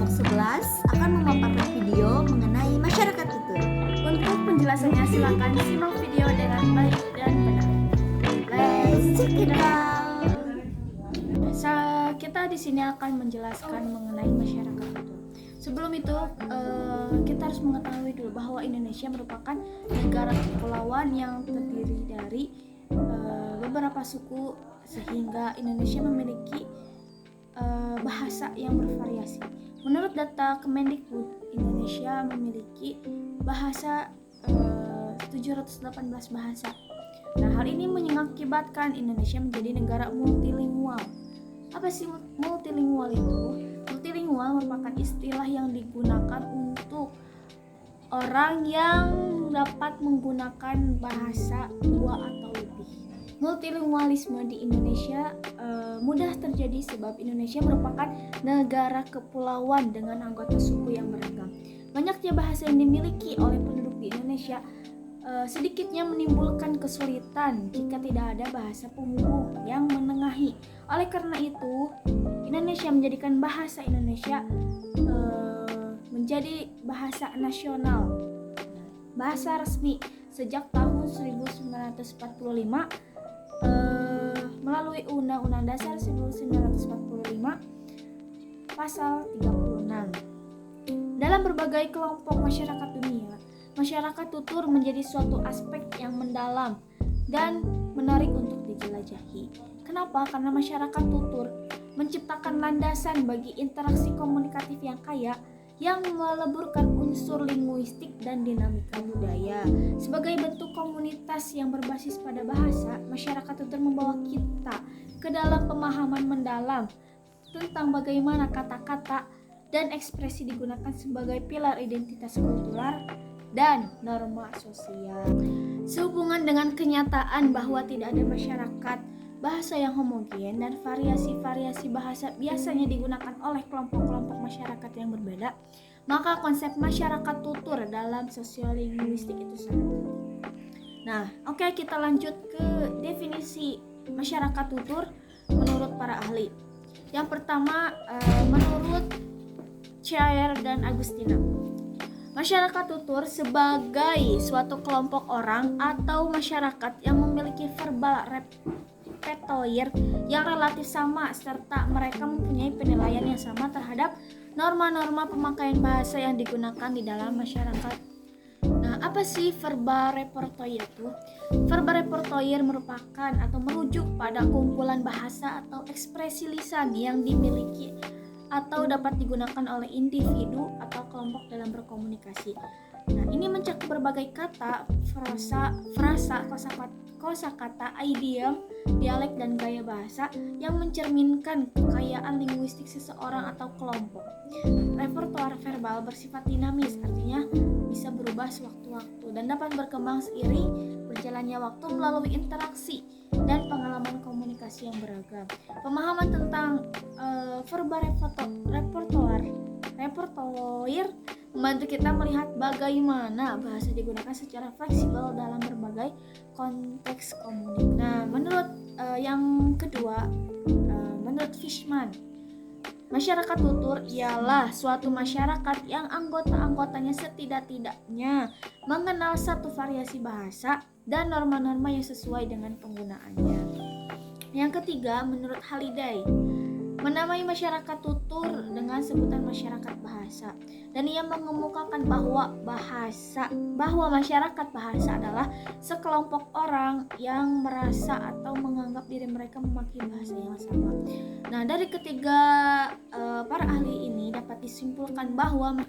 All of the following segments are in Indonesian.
kelompok 11 akan memaparkan video mengenai masyarakat tutur. Untuk penjelasannya silakan simak video dengan baik dan benar. Let's check it out. Kita di sini akan menjelaskan mengenai masyarakat tutur. Sebelum itu, kita harus mengetahui dulu bahwa Indonesia merupakan negara kepulauan yang terdiri dari beberapa suku, sehingga Indonesia memiliki bahasa yang bervariasi. Menurut data Kemendikbud, Indonesia memiliki bahasa 718 bahasa. Nah, hal ini mengakibatkan Indonesia menjadi negara multilingual. Apa sih multilingual itu? Multilingual merupakan istilah yang digunakan untuk orang yang dapat menggunakan bahasa dua atau lebih. Multilingualisme di Indonesia mudah terjadi sebab Indonesia merupakan negara kepulauan dengan anggota suku yang beragam. Banyaknya bahasa yang dimiliki oleh penduduk di Indonesia sedikitnya menimbulkan kesulitan jika tidak ada bahasa penghubung yang menengahi. Oleh karena itu, Indonesia menjadikan bahasa Indonesia menjadi bahasa nasional, bahasa resmi sejak tahun 1945 melalui Undang-Undang Dasar 1945 Pasal 36. Dalam berbagai kelompok masyarakat dunia, masyarakat tutur menjadi suatu aspek yang mendalam dan menarik untuk dijelajahi. Kenapa? Karena masyarakat tutur menciptakan landasan bagi interaksi komunikatif yang kaya yang meleburkan unsur linguistik dan dinamika budaya. Sebagai bentuk komunitas yang berbasis pada bahasa, masyarakat tutur membawa kita ke dalam pemahaman mendalam tentang bagaimana kata-kata dan ekspresi digunakan sebagai pilar identitas kultural dan norma sosial. Sehubungan dengan kenyataan bahwa tidak ada masyarakat bahasa yang homogen dan variasi-variasi bahasa biasanya digunakan oleh kelompok-kelompok masyarakat yang berbeda, maka konsep masyarakat tutur dalam sosiolinguistik itu sangat penting. Nah, oke, kita lanjut ke definisi masyarakat tutur menurut para ahli. Yang pertama, menurut Chair dan Agustina, masyarakat tutur sebagai suatu kelompok orang atau masyarakat yang memiliki verbal repertoire yang relatif sama serta mereka mempunyai penilaian yang sama terhadap norma-norma pemakaian bahasa yang digunakan di dalam masyarakat. Nah, apa sih verbal repertoire itu? Verbal repertoire merupakan atau merujuk pada kumpulan bahasa atau ekspresi lisan yang dimiliki atau dapat digunakan oleh individu atau kelompok dalam berkomunikasi. Nah, ini mencakup berbagai kata, frasa, kosakata, idiom, dialek dan gaya bahasa yang mencerminkan kekayaan linguistik seseorang atau kelompok. Repertoire verbal bersifat dinamis, artinya bisa berubah sewaktu-waktu dan dapat berkembang seiring berjalannya waktu melalui interaksi dan pengalaman komunikasi yang beragam. Pemahaman tentang verbal repertoire membantu kita melihat bagaimana bahasa digunakan secara fleksibel dalam berbagai konteks komunikasi. Nah, menurut yang kedua, menurut Fishman, masyarakat tutur ialah suatu masyarakat yang anggota-anggotanya setidak-tidaknya mengenal satu variasi bahasa dan norma-norma yang sesuai dengan penggunaannya. Yang ketiga, menurut Halliday, menamai masyarakat tutur dengan sebutan masyarakat bahasa, dan ia mengemukakan bahwa masyarakat bahasa adalah sekelompok orang yang merasa atau menganggap diri mereka memakai bahasa yang sama. Nah, dari ketiga para ahli ini dapat disimpulkan bahwa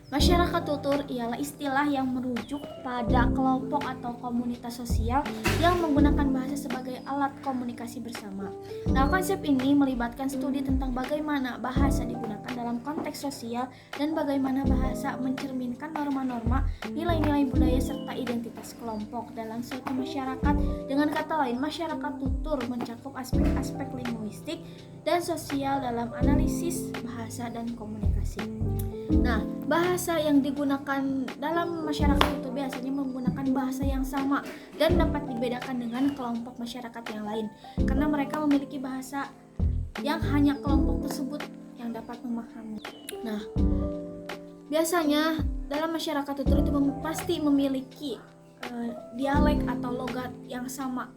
masyarakat tutur ialah istilah yang merujuk pada kelompok atau komunitas sosial yang menggunakan bahasa sebagai alat komunikasi bersama. Nah, konsep ini melibatkan studi tentang bagaimana bahasa digunakan dalam konteks sosial dan bagaimana bahasa mencerminkan norma-norma, nilai-nilai budaya serta identitas kelompok dalam suatu masyarakat. Dengan kata lain, masyarakat tutur mencakup aspek-aspek linguistik dan sosial dalam analisis bahasa dan komunikasi. Nah, bahasa yang digunakan dalam masyarakat itu biasanya menggunakan bahasa yang sama dan dapat dibedakan dengan kelompok masyarakat yang lain karena mereka memiliki bahasa yang hanya kelompok tersebut yang dapat memahami. Nah, biasanya dalam masyarakat tutur itu pasti memiliki dialek atau logat yang sama.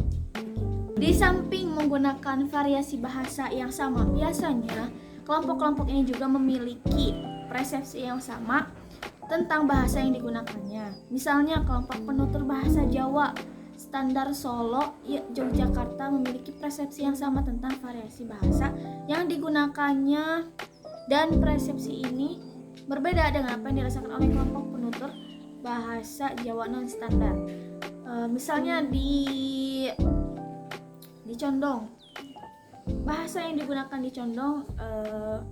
Di samping menggunakan variasi bahasa yang sama, biasanya kelompok-kelompok ini juga memiliki persepsi yang sama tentang bahasa yang digunakannya. Misalnya kelompok penutur bahasa Jawa standar Solo, Yogyakarta memiliki persepsi yang sama tentang variasi bahasa yang digunakannya, dan persepsi ini berbeda dengan apa yang dirasakan oleh kelompok penutur bahasa Jawa non standar. Misalnya di Condong, bahasa yang digunakan di Condong,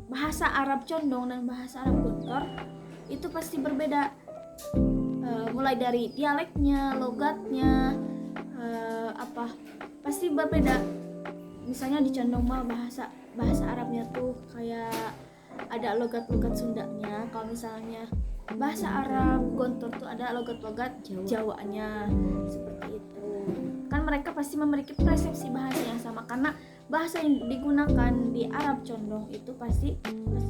bahasa Arab Condong dan bahasa Arab Guntur itu pasti berbeda, mulai dari dialeknya, logatnya, pasti berbeda. Misalnya di Condong mah bahasa Arabnya tuh kayak ada logat-logat Sundanya. Kalau misalnya bahasa Arab Gontor tuh ada logat-logat Jawanya, seperti itu. Kan mereka pasti memiliki persepsi bahasa yang sama karena bahasa yang digunakan di Arab Condong itu pasti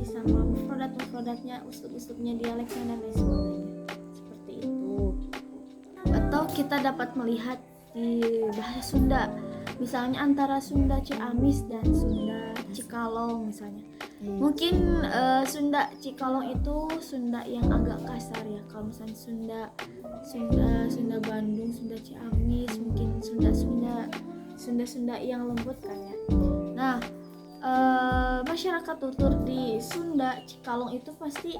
sama, mufradatnya, uslub-uslubnya, dialeknya dan lain sebagainya. Seperti itu. Atau kita dapat melihat di bahasa Sunda, misalnya antara Sunda Ciamis dan Sunda Cikalong misalnya. Mungkin Sunda Cikalong itu Sunda yang agak kasar ya. Kalau misalnya Sunda Bandung, Sunda Ciamis, mungkin Sunda yang lembut kan ya. Nah, masyarakat tutur di Sunda Cikalong itu pasti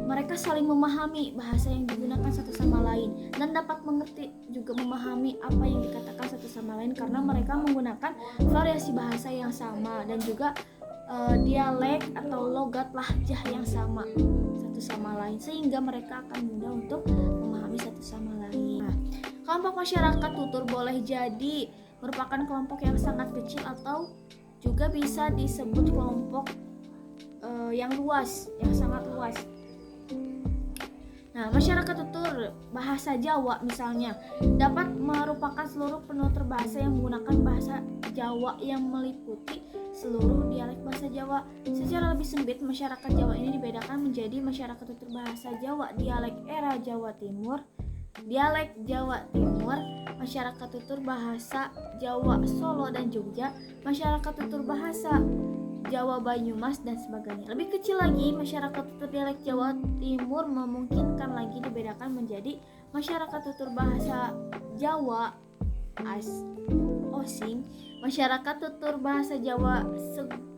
mereka saling memahami bahasa yang digunakan satu sama lain dan dapat mengerti juga memahami apa yang dikatakan satu sama lain karena mereka menggunakan variasi bahasa yang sama dan juga dialek atau logat lahjah yang sama satu sama lain, sehingga mereka akan mudah untuk memahami satu sama lain. Nah, kelompok masyarakat tutur boleh jadi merupakan kelompok yang sangat kecil atau juga bisa disebut kelompok yang luas, yang sangat luas. Nah, masyarakat tutur bahasa Jawa misalnya dapat merupakan seluruh penutur bahasa yang menggunakan bahasa Jawa yang meliputi seluruh dialek bahasa Jawa. Secara lebih sempit, masyarakat Jawa ini dibedakan menjadi masyarakat tutur bahasa Jawa dialek era Jawa Timur, dialek Jawa Timur, masyarakat tutur bahasa Jawa Solo dan Jogja, masyarakat tutur bahasa Jawa Banyumas dan sebagainya. Lebih kecil lagi, masyarakat tutur dialek Jawa Timur memungkinkan lagi dibedakan menjadi masyarakat tutur bahasa Jawa Osing, masyarakat tutur bahasa Jawa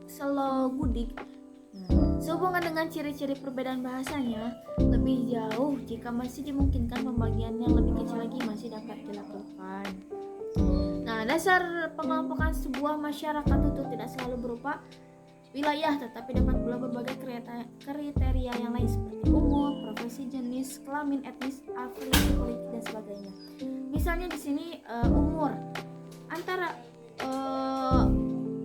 Selogudik. Sehubungan dengan ciri-ciri perbedaan bahasanya lebih jauh, jika masih dimungkinkan pembagian yang lebih kecil lagi masih dapat dilakukan. Nah, dasar pengelompokan sebuah masyarakat tutur tidak selalu berupa wilayah, tetapi dapat pula berbagai kriteria yang lain seperti umur, profesi, jenis, kelamin, etnis, afiliasi politik dan sebagainya. Misalnya di sini umur antara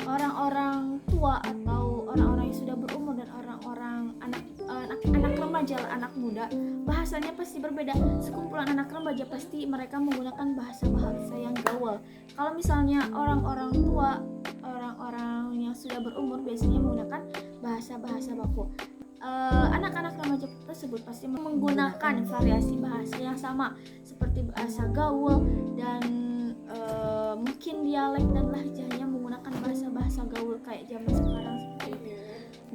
orang-orang tua atau orang-orang yang sudah berumur dan orang-orang anak remaja, anak muda, bahasanya pasti berbeda. Sekumpulan anak remaja pasti mereka menggunakan bahasa yang gaul. Kalau misalnya orang-orang tua, orang-orang yang sudah berumur biasanya menggunakan bahasa baku. Anak-anak remaja tersebut pasti menggunakan variasi bahasa yang sama seperti bahasa gaul dan mungkin dialek dan lahjahnya menggunakan bahasa gaul kayak zaman sekarang seperti itu.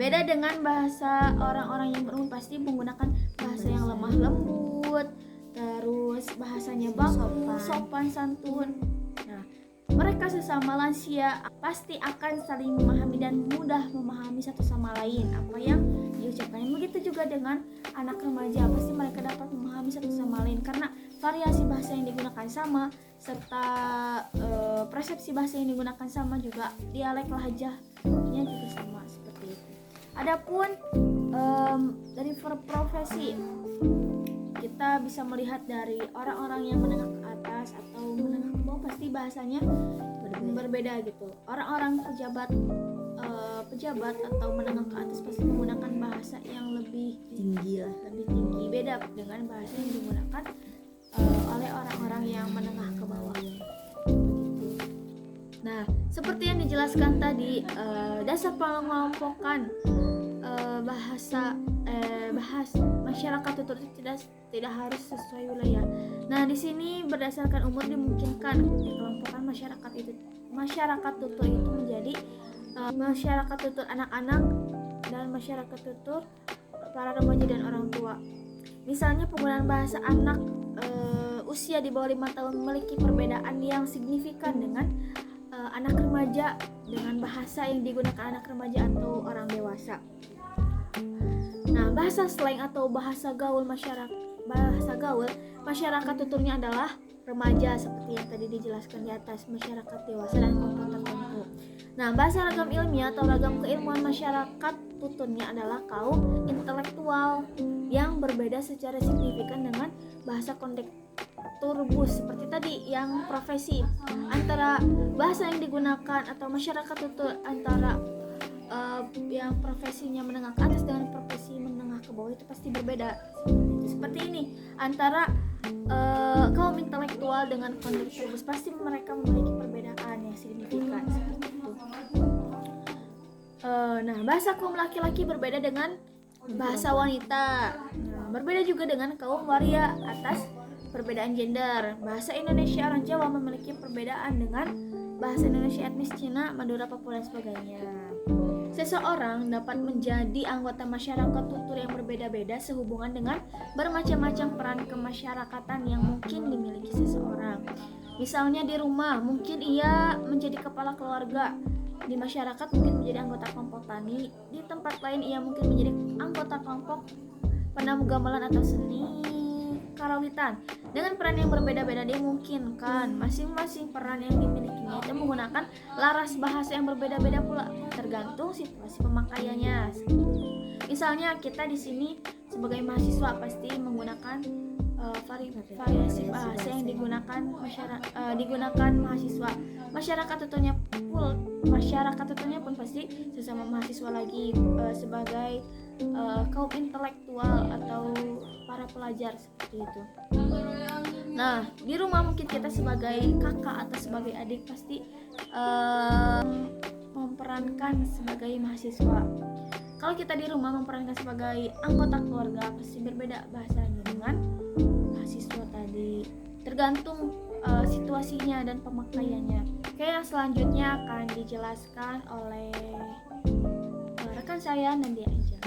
Beda dengan bahasa orang-orang yang berumur pasti menggunakan bahasa yang lemah lembut, terus bahasanya baku, sopan santun. Nah, mereka sesama lansia pasti akan saling memahami dan mudah memahami satu sama lain apa yang diucapkan. Begitu juga dengan anak remaja, pasti mereka dapat memahami satu sama lain karena variasi bahasa yang digunakan sama serta persepsi bahasa yang digunakan sama, juga dialek lahjahnya juga sama seperti itu. Adapun dari profesi, kita bisa melihat dari orang-orang yang menengah ke atas atau menengah ke bawah pasti bahasanya berbeda gitu. Orang-orang pejabat atau menengah ke atas pasti menggunakan bahasa yang lebih tinggi, beda dengan bahasa yang digunakan oleh orang-orang yang menengah ke bawah. Nah, seperti yang dijelaskan tadi, dasar pengelompokan bahas masyarakat tutur itu tidak harus sesuai wilayah. Nah, di sini berdasarkan umur dimungkinkan dikelompokkan masyarakat tutur itu menjadi masyarakat tutur anak-anak dan masyarakat tutur para remaja dan orang tua. Misalnya penggunaan bahasa anak usia di bawah 5 tahun memiliki perbedaan yang signifikan dengan anak remaja dengan bahasa yang digunakan anak remaja atau orang dewasa. Nah, bahasa slang atau bahasa gaul masyarakat tuturnya adalah remaja seperti yang tadi dijelaskan di atas, masyarakat dewasa dan kelompok tertentu. Nah, bahasa ragam ilmiah atau ragam keilmuan masyarakat tuturnya adalah kaum intelektual yang berbeda secara signifikan dengan bahasa konteksturbus seperti tadi yang profesi. Antara bahasa yang digunakan atau masyarakat tutur antara yang profesinya menengah ke atas dengan profesi menengah ke bawah itu pasti berbeda. Seperti ini antara kaum intelektual dengan konteksturbus pasti mereka memiliki perbedaan yang signifikan seperti itu. Nah, bahasa kaum laki-laki berbeda dengan bahasa wanita. Nah, berbeda juga dengan kaum waria atas perbedaan gender. Bahasa Indonesia orang Jawa memiliki perbedaan dengan bahasa Indonesia etnis Cina, Madura, Papua dan sebagainya. Seseorang dapat menjadi anggota masyarakat tutur yang berbeda-beda sehubungan dengan bermacam-macam peran kemasyarakatan yang mungkin dimiliki seseorang. Misalnya di rumah, mungkin ia menjadi kepala keluarga. Di masyarakat mungkin menjadi anggota kelompok tani. Di tempat lain ia mungkin menjadi anggota kelompok penamu gamelan atau seni karawitan. Dengan peran yang berbeda-beda dimungkinkan masing-masing peran yang dimilikinya itu menggunakan laras bahasa yang berbeda-beda pula tergantung situasi pemakaiannya. Misalnya kita di sini sebagai mahasiswa pasti menggunakan variasi bahasa yang digunakan mahasiswa. Masyarakat tuturnya pun pasti sesama mahasiswa lagi sebagai kaum intelektual atau para pelajar seperti itu. Nah, di rumah mungkin kita sebagai kakak atau sebagai adik pasti memperankan sebagai mahasiswa. Kalau kita di rumah memperankan sebagai anggota keluarga pasti berbeda bahasanya dengan mahasiswa tadi. Tergantung situasinya dan pemakaiannya. Oke, yang selanjutnya akan dijelaskan oleh rekan saya Nadia Aja.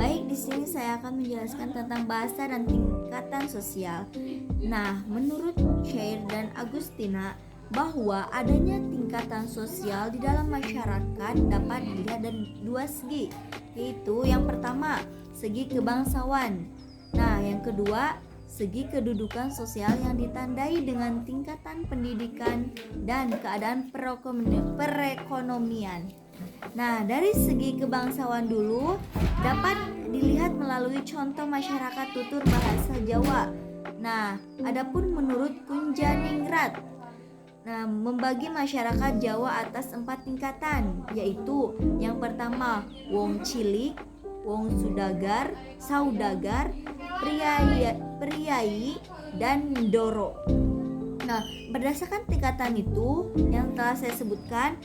Baik, di sini saya akan menjelaskan tentang bahasa dan tingkatan sosial. Nah, menurut Cher dan Agustina bahwa adanya tingkatan sosial di dalam masyarakat dapat dilihat dari dua segi, yaitu yang pertama segi kebangsawan. Nah, yang kedua segi kedudukan sosial yang ditandai dengan tingkatan pendidikan dan keadaan perekonomian. Nah, dari segi kebangsawan dulu dapat dilihat melalui contoh masyarakat tutur bahasa Jawa. Nah, adapun menurut Kunjaningrat, membagi masyarakat Jawa atas 4 tingkatan, yaitu yang pertama wong cilik, wong saudagar, priai dan ndoro. Nah, berdasarkan tingkatan itu yang telah saya sebutkan,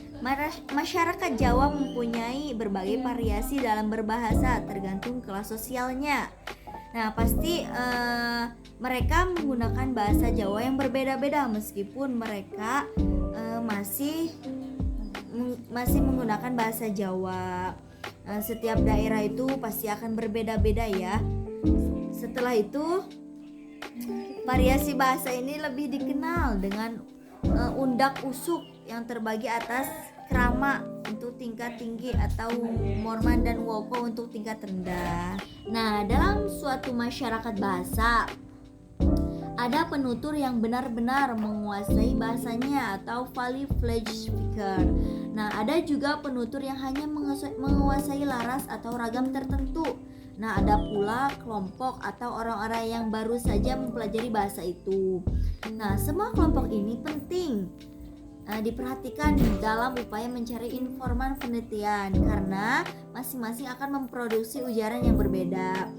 masyarakat Jawa mempunyai berbagai variasi dalam berbahasa tergantung kelas sosialnya. Nah, pasti mereka menggunakan bahasa Jawa yang berbeda-beda meskipun mereka masih menggunakan bahasa Jawa. Setiap daerah itu pasti akan berbeda-beda ya. Setelah itu variasi bahasa ini lebih dikenal dengan undak usuk yang terbagi atas krama untuk tingkat tinggi atau morman dan woko untuk tingkat rendah. Nah, dalam suatu masyarakat bahasa ada penutur yang benar-benar menguasai bahasanya atau fully fledged speaker. Nah, ada juga penutur yang hanya menguasai laras atau ragam tertentu. Nah, ada pula kelompok atau orang-orang yang baru saja mempelajari bahasa itu. Nah, semua kelompok ini penting diperhatikan dalam upaya mencari informan penelitian karena masing-masing akan memproduksi ujaran yang berbeda.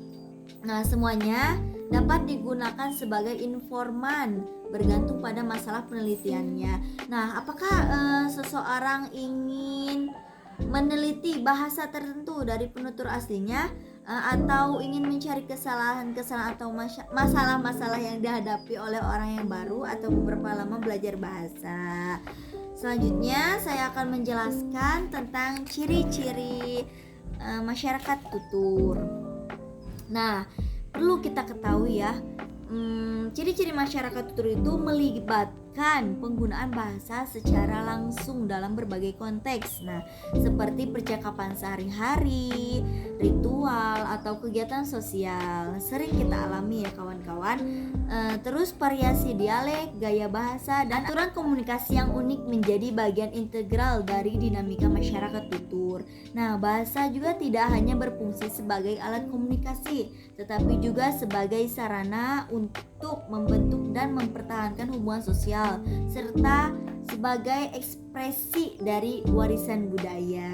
Nah, semuanya dapat digunakan sebagai informan bergantung pada masalah penelitiannya. Nah, apakah seseorang ingin meneliti bahasa tertentu dari penutur aslinya, atau ingin mencari kesalahan-kesalahan atau masalah-masalah yang dihadapi oleh orang yang baru atau beberapa lama belajar bahasa. Selanjutnya saya akan menjelaskan tentang ciri-ciri masyarakat tutur. Nah, perlu kita ketahui ya, ciri-ciri masyarakat tutur itu melibatkan penggunaan bahasa secara langsung dalam berbagai konteks. Nah, seperti percakapan sehari-hari, ritual, atau kegiatan sosial. Sering kita alami ya kawan-kawan. Terus variasi dialek, gaya bahasa, dan aturan komunikasi yang unik menjadi bagian integral dari dinamika masyarakat tutur. Nah, bahasa juga tidak hanya berfungsi sebagai alat komunikasi, tetapi juga sebagai sarana untuk membentuk dan mempertahankan hubungan sosial, serta sebagai ekspresi dari warisan budaya.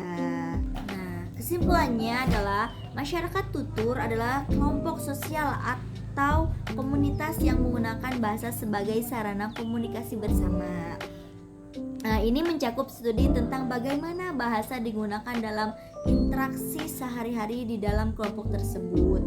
Nah, kesimpulannya adalah masyarakat tutur adalah kelompok sosial atau komunitas yang menggunakan bahasa sebagai sarana komunikasi bersama. Nah, ini mencakup studi tentang bagaimana bahasa digunakan dalam interaksi sehari-hari di dalam kelompok tersebut.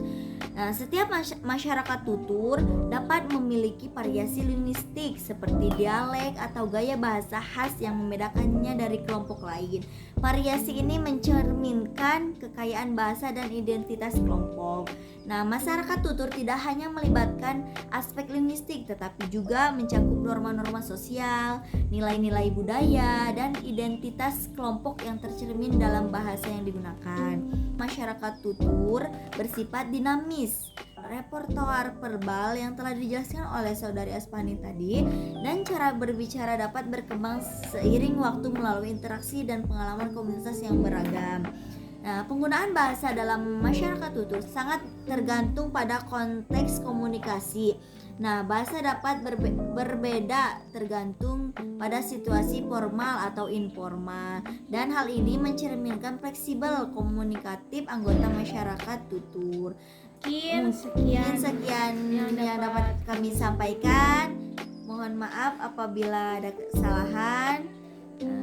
Nah, setiap masyarakat tutur dapat memiliki variasi linguistik seperti dialek atau gaya bahasa khas yang membedakannya dari kelompok lain. Variasi ini mencerminkan kekayaan bahasa dan identitas kelompok. Nah, masyarakat tutur tidak hanya melibatkan aspek linguistik, tetapi juga mencakup norma-norma sosial, nilai-nilai budaya, dan identitas kelompok yang tercermin dalam bahasa yang digunakan. Masyarakat tutur bersifat dinamis. Repertoar verbal yang telah dijelaskan oleh saudari Aspani tadi dan cara berbicara dapat berkembang seiring waktu melalui interaksi dan pengalaman komunitas yang beragam. Nah, penggunaan bahasa dalam masyarakat tutur sangat tergantung pada konteks komunikasi. Nah, bahasa dapat berbeda tergantung pada situasi formal atau informal, dan hal ini mencerminkan fleksibel komunikatif anggota masyarakat tutur. Sekian yang dapat kami sampaikan. Mohon maaf apabila ada kesalahan.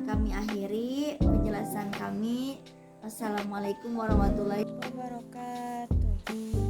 Kami akhiri penjelasan kami. Assalamualaikum warahmatullahi wabarakatuh.